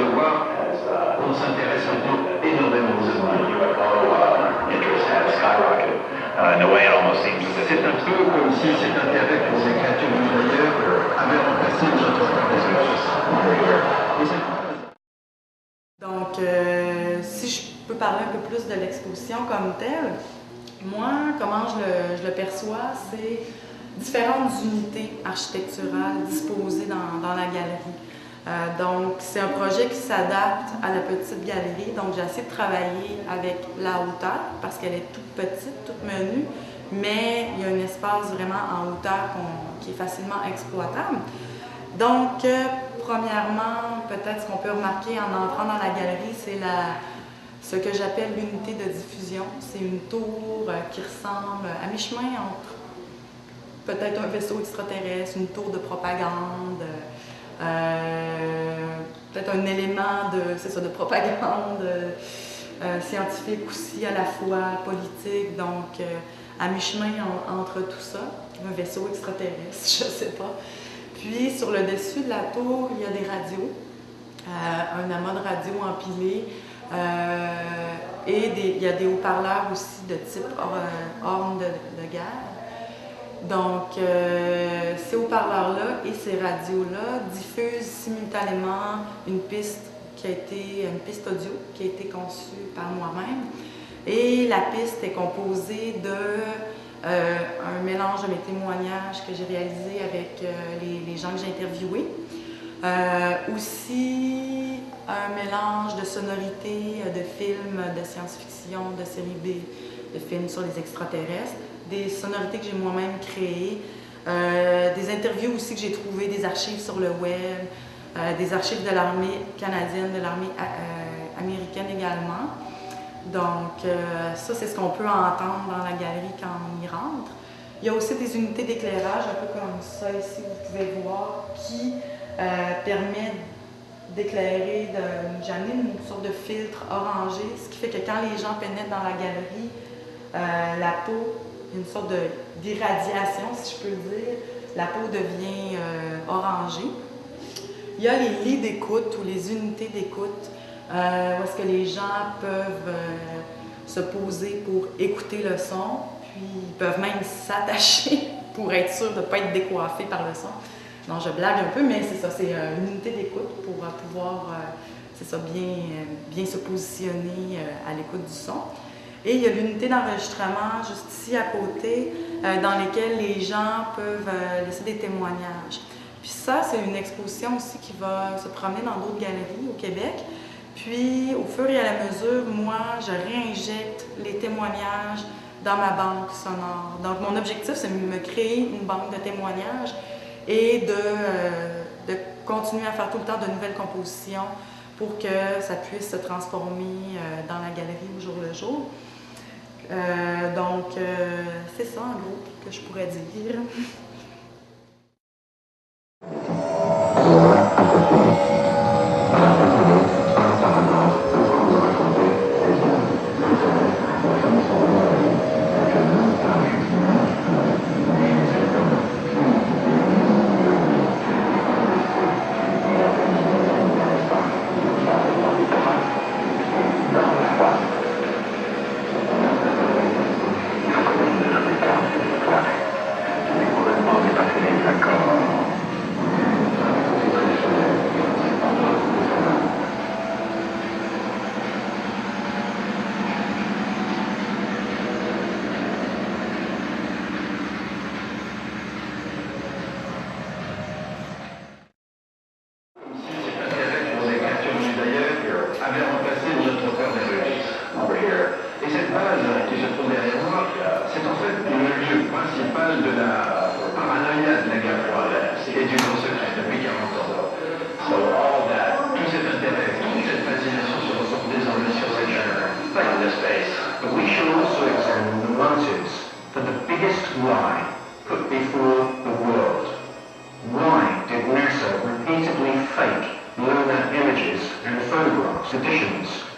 se voir, on s'intéresse maintenant énormément aux œuvres. C'est un peu comme si cet intérêt pour les créatures venues d'ailleurs avait remplacé notre regard des autres. Donc, si je peux parler un peu plus de l'exposition comme telle, moi, comment je le perçois, c'est différentes unités architecturales disposées dans la galerie. Donc, c'est un projet qui s'adapte à la petite galerie. Donc, j'ai essayé de travailler avec la hauteur parce qu'elle est toute petite, toute menue, mais il y a un espace vraiment en hauteur qui est facilement exploitable. Donc, premièrement, peut-être ce qu'on peut remarquer en entrant dans la galerie, c'est ce que j'appelle l'unité de diffusion. C'est une tour qui ressemble à mi-chemin entre peut-être un vaisseau extraterrestre, une tour de propagande, peut-être un élément de propagande scientifique aussi, à la fois politique, donc à mi-chemin entre tout ça, un vaisseau extraterrestre, je ne sais pas. Puis sur le dessus de la tour, il y a des radios, un amas de radios empilés, et il y a des haut-parleurs aussi de type orne de guerre. Donc, ces haut-parleurs-là et ces radios-là diffusent simultanément une piste audio qui a été conçue par moi-même. Et la piste est composée un mélange de mes témoignages que j'ai réalisés avec les gens que j'ai interviewés. Aussi un mélange de sonorités, de films de science-fiction, de séries B, de films sur les extraterrestres, des sonorités que j'ai moi-même créées, des interviews aussi que j'ai trouvées, des archives sur le web, des archives de l'armée canadienne, de l'armée américaine également. Donc ça, c'est ce qu'on peut entendre dans la galerie quand on y rentre. Il y a aussi des unités d'éclairage, un peu comme ça ici, vous pouvez voir, qui permet d'éclairer, j'ai amené une sorte de filtre orangé, ce qui fait que quand les gens pénètrent dans la galerie, la peau, une sorte d'irradiation, si je peux le dire, la peau devient orangée. Il y a les lits d'écoute ou les unités d'écoute, où est-ce que les gens peuvent se poser pour écouter le son, puis ils peuvent même s'attacher pour être sûr de ne pas être décoiffés par le son. Non, je blague un peu, mais c'est ça, c'est une unité d'écoute pour pouvoir, c'est ça, bien se positionner à l'écoute du son. Et il y a l'unité d'enregistrement juste ici à côté, dans lesquelles les gens peuvent laisser des témoignages. Puis ça, c'est une exposition aussi qui va se promener dans d'autres galeries au Québec. Puis, au fur et à la mesure, moi, je réinjecte les témoignages dans ma banque sonore. Donc, mon objectif, c'est de me créer une banque de témoignages et de continuer à faire tout le temps de nouvelles compositions pour que ça puisse se transformer dans la galerie au jour le jour. Donc, c'est ça, en gros, que je pourrais dire. De la paranoïa de la guerre froide et du non secret depuis 40 ans. Tout cet intérêt, toute cette fascination se ressent désormais sur cette chaîne. But we shall also examine the motives for the biggest lie put before the world. Why did NASA repeatedly fake lunar images and photographs, editions